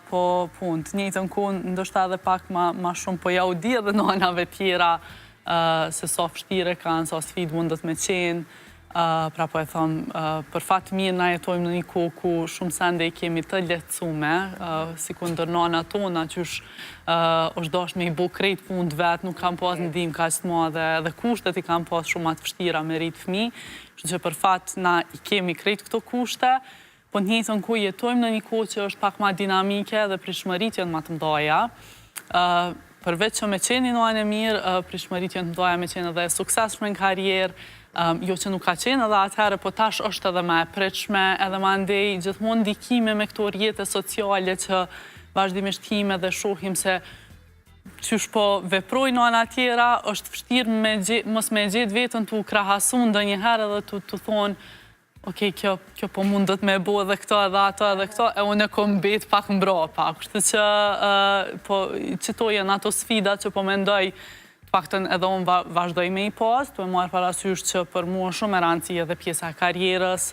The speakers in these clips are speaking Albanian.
po të njëjtën kohë ndoshta edhe pak ma shumë po ja u di edhe nënave tjera se sa vështire kanë, sa sfidë mundet me qenë. Pra po e thëmë, për fatë mirë na jetojmë në një kohë ku shumë sende i kemi të lehtësume, si ku ndër nëna tona qysh është dashme i bo krejt punë vetë, nuk kam pas ndihmë kaq të madhe dhe kushtet i kam pas shumë atë vështira me rritë fëmijë, kështu që për fatë na i kemi krejt këto kushte, po në njëjtën kohë jetojmë në një kohë që është pak ma dinamike dhe prishmërit janë ma të mdoja. Përveç që me qenë një nënë e mirë, prishmërit janë të mdoja me qenë edhe suksesshme në karrierë, jo që nuk ka qenë edhe atëherë, po tash është edhe me pritshme, edhe ma ndej gjithmonë ndikime me këto rrjete sociale që vazhdimisht hime dhe shohim se qysh po veprojnë nëna tjera, është vështirë mos me gjetë vetën të u krahasu ndonjëherë edhe të thonë okej, kjo po mundet me bo edhe këto edhe ato edhe këto, e unë e kom bet pak mbrapa. Kështu që qëto janë ato sfida që po mendoj paktën edhe unë vazhdoj me i pas, të e marrë parasysh që për mua shumë e rëndësi edhe pjesa e karierës,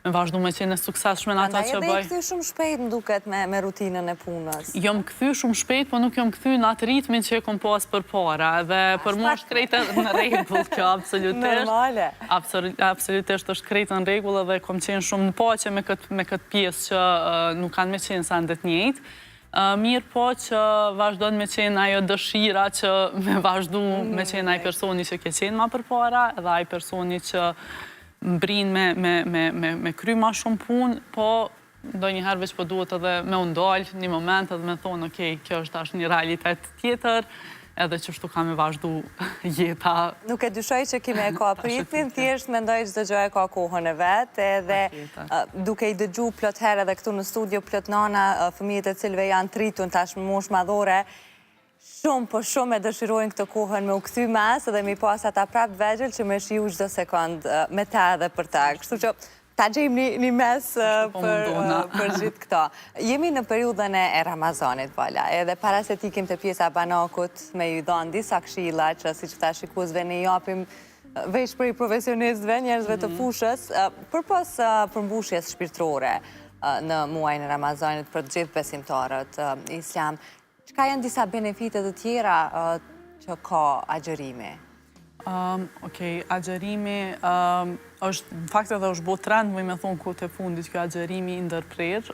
me vazhdu me qenë suksesshme në ata që bëj. Andaj edhe i këthy shumë shpejt në duket me rutinën e punës. Jom këthy shumë shpejt, po nuk jom këthy në atë ritmin që e kom pas për para, edhe për mua është krejtë në regull kjo, absolutisht. Normale. Absolutisht është krejtë në regull edhe kom qenë shumë në pache me këtë pjesë që nuk kanë me qenë sandet njëjtë. Mirë po që vazhdojnë me qenë ajo dëshira që me vazhdu me qenë ajo personi që ke qenë ma për para edhe ajo personi që mbrin me kry ma shumë punë, po do njëherë veç po duhet edhe me undalë një moment edhe me thonë okej, kjo është tash një realitet tjetër, edhe që shtu ka me vazhdu jeta. Nuk e dyshoj që kime e ka pritin, thjesht mendoj çdo gjë e ka kohën e vetë, edhe duke i dëgju plot herë edhe këtu në studio plot nana, fëmijët e cilëve janë tritun tash më moshë madhore, shumë e dëshirojnë këtë kohën me u kthy mes edhe mi pas ata prap vegjël që me shiu çdo sekond me ta edhe për ta. Kështu që ta gjejmë një mes për gjithë këto. Jemi në periudhën e Ramazanit, Vala, edhe para se t'ikim të pjesa banakut me ju dhanë disa këshilla që si që ta shikuzve ne japim veç për i profesionistëve, njerëzve të fushës, për pas përmbushjes shpirtërore në muajin e Ramazanit për gjithë besimtarët islam. Çka janë disa benefitet të tjera që ka agjërimi? Okej, agjërimi është, në fakt edhe është bo trend, me thonë kohët e fundit kjo agjërimi ndërprer,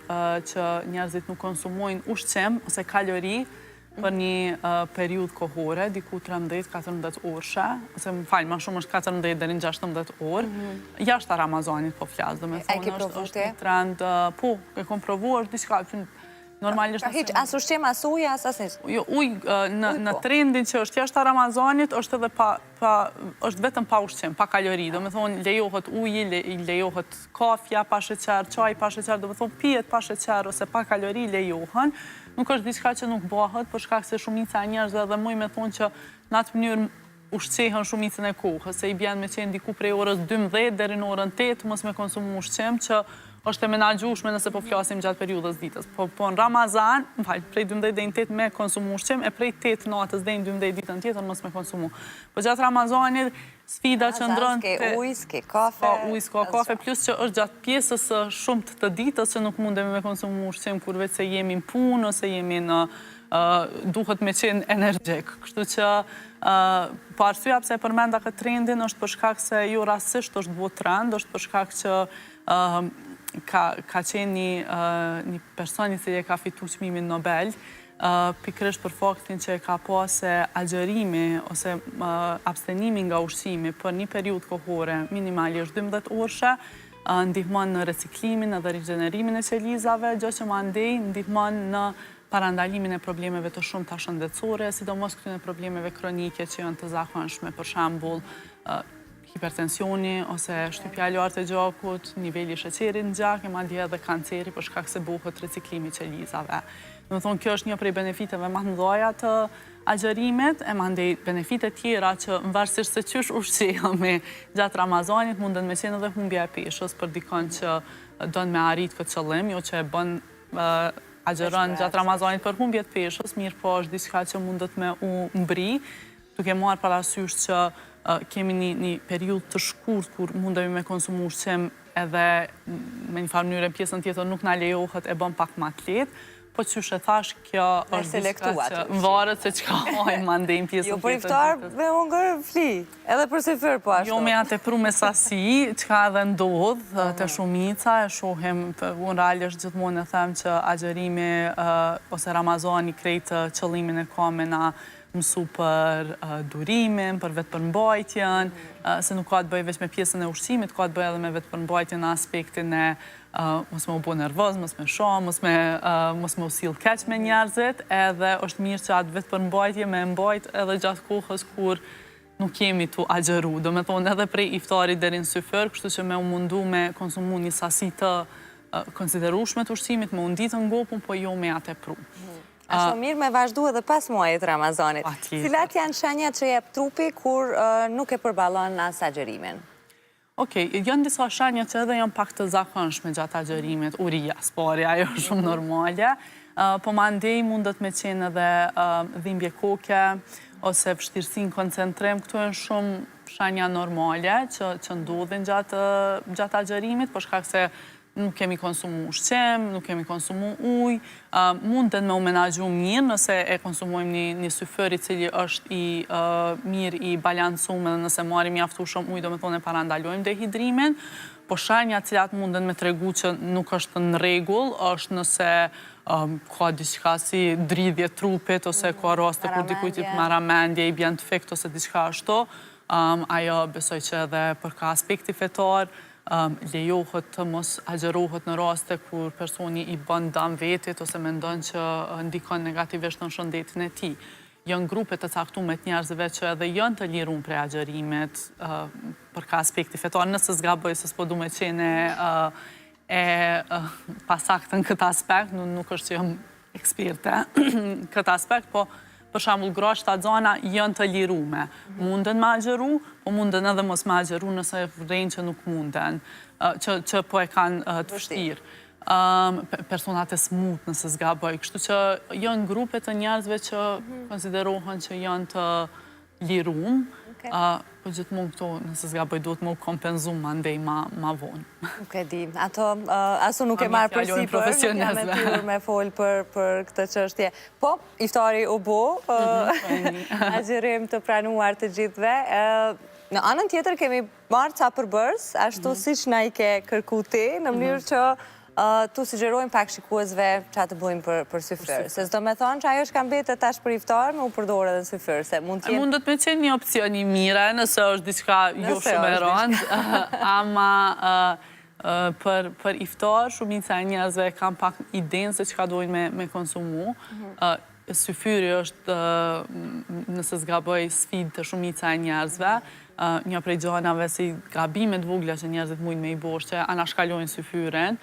që njerëzit nuk konsumojnë ushqim ose kalori për një periudhë kohore, diku 13-14 orëshe, ose më falj, ma shumë është 14 deri në 16 orë, jashtë Ramazanit po flasë, dhe me thonë është një trend, po, e kom provu, është diçka normalisht... Hiq, as ushqim, as ujë, as asnjë. Jo, ujë në trendin që është jashtë Ramazanit, është edhe është vetëm pa ushqim, pa kalori. Do me thonë, lejohet uji, lejohet kafja pa sheqer, çaj pa sheqer, do me thonë, pijet pa sheqer ose pa kalori lejohen. Nuk është diçka që nuk bëhet, për shkak se shumica e njerëzve edhe muj me thonë që në atë mënyrë ushqehen shumicën e kohës, se i bjen me qenë diku prej orës 12 deri në orën 8, mos me konsumu ushqim që është e menaxhueshme nëse po flasim gjatë periudhës ditës. Po në Ramazan, prej 12 deri në 8 me konsumu ushqim, e prej 8 natës deri në 12 ditën tjetër mos me konsumu. Po gjatë Ramazanit sfida që ndron te ujë, s'ke kafe, ujë, s'ka kafe, plus që është gjatë pjesës së shumt të ditës që nuk mundemi me konsumu ushqim kur vetë se jemi në punë ose jemi në duhet me qenë energjik. Kështu që po arsyeja pse e përmenda këtë trendin është për shkak se jo rastësisht është bërë trend, është për shkak që ka qenë një person i cili e ka fitu çmimin Nobel, pikërisht për faktin që e ka pasë agjërimi ose abstenimi nga ushqimi për një periudhë kohore minimalisht 12 orëshe, ndihmon në reciklimin edhe rigjenerimin e qelizave, gjë që mandej ndihmon në parandalimin e problemeve të shumta shëndetësore, sidomos këtyre problemeve kronike që janë të zakonshme, për shembull hipertensioni ose shtypja e lartë e gjakut, niveli i sheqerit në gjak, e madje edhe kanceri për shkak se bëhet riciklimi i qelizave. Do të thonë kjo është një prej benefiteve më të mëdha të agjërimit, e mandej benefite tjera që varësisht se çysh ushqehemi gjatë Ramazanit munden me qenë edhe humbja e peshës për dikon që don me arrit këtë qëllim, jo që e bën agjeron gjatë Ramazanit për humbje të peshës, mirë po është diçka që mundet me u mbri, duke marrë parasysh që kemi një periudhë të shkurt kur mundemi me konsumu ushqim edhe me një farë mënyrë pjesën tjetër nuk na lejohet e bën pak më të lehtë. Po që thash, kjo është diçka që varet se çka hajmë mandej në pjesën tjetër. Jo, për iftar me hungër fli, edhe për syfyr po ashtu. Jo me atë pru me sasi, çka edhe ndodh te shumica, e shohim, unë realisht gjithmonë e them që agjerimi ose Ramazani krejt qëllimin e ka me na mësu për durimin, për vetë përmbajtjen, se nuk ka të bëj veç me pjesën e ushqimit, ka të bëj edhe me vetë përmbajtjen në aspektin e mos me u bo nervoz, mos me shoh, mos me u sill keq me njerëzit, edhe është mirë që atë vetë përmbajtje me mbajt edhe gjatë kohës kur nuk kemi tu agjeru. Do me thonë edhe prej iftarit deri në syfër, kështu që me u mundu me konsumu një sasi të konsiderueshme të ushqimit, me u nditë në gopun, po jo me atë e pru. Ashtu mirë me vazhdu edhe pas muajit Ramazanit. Cilat janë shenjat që jep trupi kur nuk e përballon as agjerimin? Okej, janë disa shenja që edhe janë pak të zakonshme gjatë agjerimit, uria, spari, ajo shumë normale, po mandej mundet me qenë edhe dhimbje koke, ose vështirësi në koncentrim, këtu janë shumë shenja normale që ndodhin gjatë agjerimit, për shkak se nuk kemi konsumu ushqim, nuk kemi konsumu ujë, mundet me u menaxhu mirë nëse e konsumojmë një syfyr i cili është i mirë, i balancuar, dhe nëse marrim mjaftueshëm ujë, do me thonë e parandalojmë dehidrimin, po shenja cilat mundet me tregu që nuk është në rregull, është nëse ka diçka si dridhje trupit, ose ka raste kur dikujt i marramendje, i bjen të fikt ose diçka ashtu, ajo besoj që edhe për ka aspekti fetar, lejohet të mos agjerohet në raste kur personi i bën dëm vetit ose mendon që ndikon negativisht në shëndetin e tij. Janë grupe të caktuara të njerëzve që edhe janë të liruar prej agjerimit për ka aspekti fetar, nëse zgaboj se s'po du me qenë e pasaktën këtë aspekt, nuk është që jam eksperte këtë aspekt, po për shembull gra shtatzana janë të lirume. Munden me agjeru, po munden edhe mos me agjeru nëse vren që nuk munden, që po e kanë të vështirë. Personat e smut nëse zgaboj. Kështu që janë grupe të njerëzve që konsiderohen që janë të lirum, po gjithmonë këto nëse zgaboj duhet më kompenzu mandej ma vonë. Nuk e di, asu nuk e marë përsi për, nuk jam e tyrë me folë për këtë çështje. Po, iftari u bo, agjerim të pranuar të gjithve. Në anën tjetër kemi marë ca përbërës, ashtu siç na i ke kërku ti, në mënyrë që tu sugjerojmë pak shikuesve që të bëjmë për syfyr. Se s'do me thonë që ajo që kam bete tash për iftar, me u përdore dhe në syfyr. Mundet me qenë një opcion i mire, nëse është diçka jo shumë e rëndë, ama për iftar, shumica e njerëzve kam pak idenë se çka dojnë me konsumu. Syfyri është, nëse zgaboj, sfidë të shumica e njerëzve. Një prej gjanave si gabimet vogla që njerëzit mujnë me i bosh që anashkalojnë syfyren.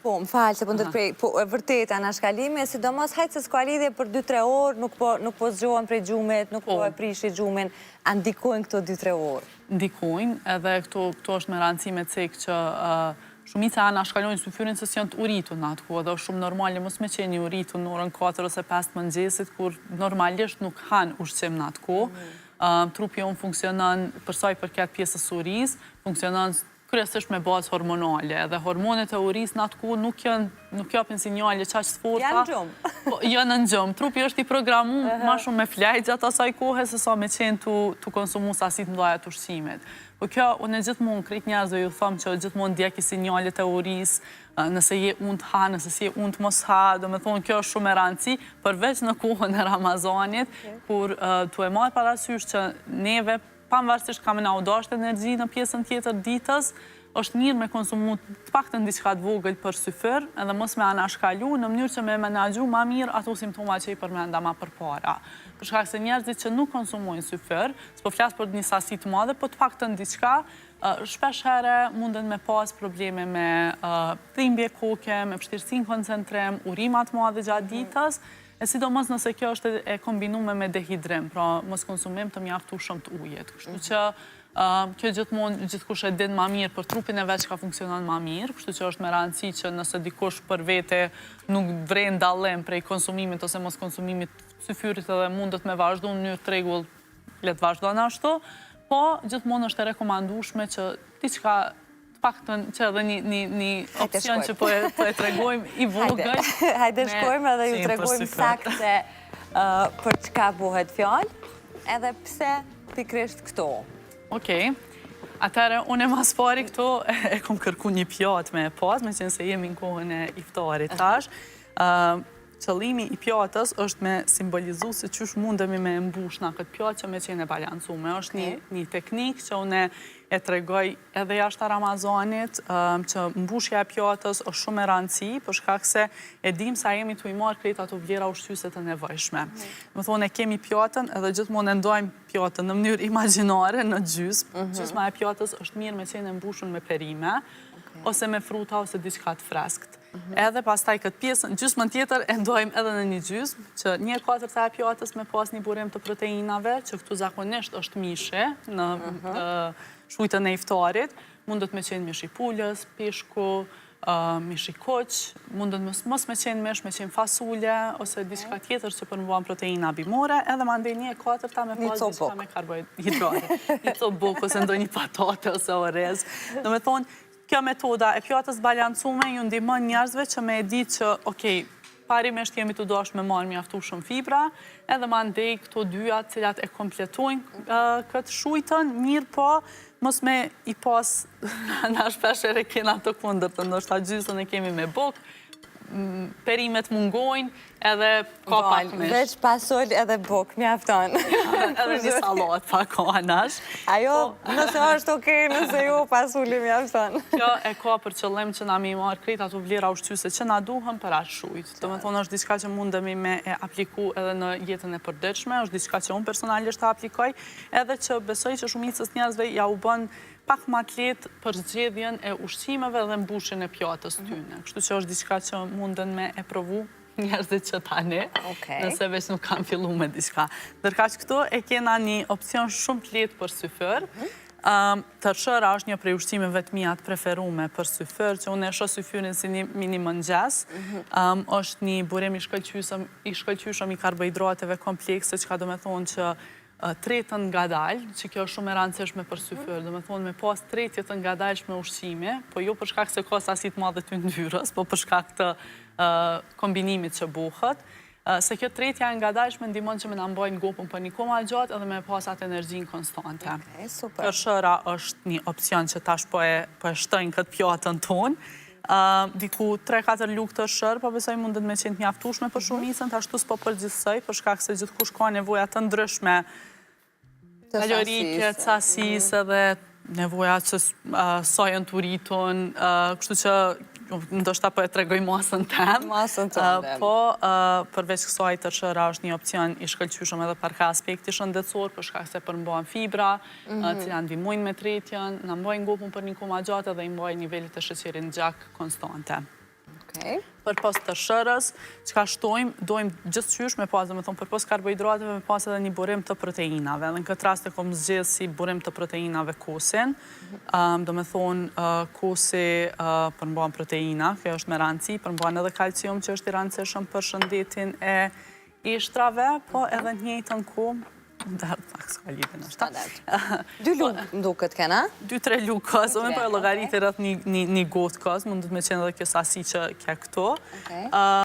Po, më falë, se pëndër prej, po, vërtet anashkalimi, sidomos hajtë se s'ka lidhje për 2-3 orë, nuk po zgjohen prej gjumit, nuk po e prishi gjumin, a ndikojnë këto 2-3 orë? Ndikojnë, edhe këto është me rëndësi me cek që shumica anashkalojnë syfyrin se s'janë të uritur në atë kohë, dhe është shumë normale mos me qenë uritur në orën 4 ose 5 mëngjesit, kur normalisht nuk han ushqim në atë kohë. Trupi jonë funksionon përsa i përket pjesës uris, funksionon kryesisht me bazë hormonale, dhe hormonet e uris në atë ku nuk japin sinjale qaq s'forta. Janë gjumë. Janë në gjumë. Trupi është i programu ma shumë me flejt gjatë asaj kohë se sa me qenë të konsumu sasit mdoja të ushqimit. Po kjo, unë e gjithmonë krejt njerëzve ju thëmë që gjithmonë ndjeki sinjalet e uris, nëse je unë të ha, nëse si je unë të mos ha, do me thonë kjo është shumë e rëndësi, përveç në kohën e Ramazanit, kur tu e marë parasysh që neve, pavarësisht kam na u dasht energji në pjesën tjetër ditës, është mirë me konsumu të paktën diçka të vogël për syfyr, edhe mos me anashkalu në mënyrë që me menaxhu ma mirë ato simptoma që i përmenda ma përpara. Për shkak se njerëzit që nuk konsumojnë syfyr, s'po flas për një sasi të madhe, po të paktën diçka, shpesh herë munden me pas probleme me dhimbje koke, me vështirësi në koncentrim, urima të madhe gjatë ditës, e sidomos nëse kjo është e kombinuar me dehidrim, pra mos konsumim të mjaftueshëm të ujit. Kështu që kjo gjithmonë gjithkush e din ma mirë për trupin e vet që ka funksionon ma mirë, kështu që është me rëndësi që nëse dikush për vete nuk vren dallim prej konsumimit ose mos konsumimit syfyrit edhe mundet me vazhdu në mënyrë të rregull, le të vazhdon ashtu, po gjithmonë është e rekomandueshme që diçka paktën që edhe një opcion që po e tregojmë i vogël. Hajde shkojmë edhe ju tregojmë sakte për çka bëhet fjalë, edhe pse pikrisht këto. Okej. Atëherë, unë e mas pari këto e kom kërku një pjatë me e pas, me qenë se jemi në kohën e iftarit tash. Qëllimi i pjatës është me simbolizu se qysh mundemi me mbush në këtë pjatë që me qenë e balancume. është një teknik që unë e tregoj edhe jashtë Ramazanit, që mbushja e pjatës është shumë e rëndësi, për shkak se e dim sa jemi të i marrë krejt ato vlera ushqyese të nevojshme. Më thonë, e kemi pjatën edhe gjithmonë e ndojmë pjatën në mënyrë imagjinare në gjysmë. Gjysma e pjatës është mirë me qenë e mbushur me perime, ose me fruta, ose diçka të freskët. Edhe pastaj këtë pjesën, gjysmën tjetër e ndojmë edhe në një gjysmë, që 1/4 e pjatës me pas një burim të proteinave, që këtu zakonisht është mishi në shujtën e iftarit, mundet me qenë mishi pulës, pishku, mishi koq, mundet mos me qenë mish, me qenë fasule, ose diçka tjetër që përmbuan proteina bimore, edhe mandej 1/4 me pas diçka me karbohidrate. Një cobok, ose ndoj një patate, ose orez. Do me thonë, kjo metoda e pjatës balancume ju ndihmon njerëzve që me e ditë që, okej, parimisht jemi të dosh me marrë mjaftu shumë fibra, edhe mandej këto dyja cilat e kompletojnë këtë shujtën, mirë po, mos me i pas, na shpeshere kena të kundërt, ndoshta gjysën e kemi me buk, perimet mungojnë, edhe ka pak mish. Veç pasol edhe buk, mjafton. Edhe një salat pak anash. Ajo, nëse është okej, nëse jo, pasuli mjafton. Kjo e ka për qëllim që na mi marrë krejt ato vlera ushqyese që na duhen për atë shujt. Do me thonë është diçka që mundemi me e apliku edhe në jetën e përditshme, është diçka që unë personalisht të aplikoj, edhe që besoj që shumicës njerëzve ja u bën pak ma të lehtë për zgjedhjen e ushqimeve dhe mbushjen e pjatës tyne. Kështu që është diçka që munden me e provu njerëzit që tani, nëse veç nuk kam fillu me diçka. Ndërkaq këtu e kena një opcion shumë të lehtë për syfër. Tërshëra është një prej ushqimeve të mia të preferume për syfër, që unë e shoh syfyrin si një mini mëngjes. Është një burim i shkëlqyshëm i karbohidrateve komplekse, që ka do me thonë që tretën nga dalë, që kjo është shumë e rëndësishme për syfër, do me thonë me pas tretjet nga dalshme ushqime, po jo për shkak se ka sasit madhe të yndyrës, po për shkak të kombinimit që buhet, se kjo tretja nga dalshme ndihmon që me na mbajnë gopën për një kohë më gjatë edhe me pas atë energjinë konstante. Tërshëra është një opcion që tash po e shtojnë këtë pjatën tonë. Diku 3-4 lukë të shërë, po besoj mundet me qenë mjaftueshme për shumicën, të ashtu s'po përgjithsoj, për shkak se gjithkush ka nevoja të ndryshme kalorike, casis edhe nevoja që sojën të rritun, kështu që ndoshta po e tregoj masën tem. Masën tem. Po, përveç kësaj tërshëra është një opcion i shkëlqyshëm edhe për ka aspekti shëndetësor, për shkak se përmbahen fibra, cilat ndihmojnë me tretjen, na mbajnë gopën për një kohë më gjatë dhe i mbajnë nivelet e sheqerit në gjak konstante. Për pas tërshërës, çka shtojmë, dojmë gjithçysh me pas, do me thonë, për pas karbohidrateve me pas edhe një burim të proteinave. Dhe në këtë rast e kom zgjedhë si burim të proteinave kosin. Do me thonë, kosi përmban proteina, kjo është me rëndësi, përmban edhe kalcium që është i rëndësishëm për shëndetin e ishtrave, po edhe në njëjtën kohë, pak s'ka lidhje në shta. 2 lukë nduket kena? 2-3 lukë kësë, me për logaritë rrët një gotë kësë, mundet me qenë edhe kjo sasi që kja këto.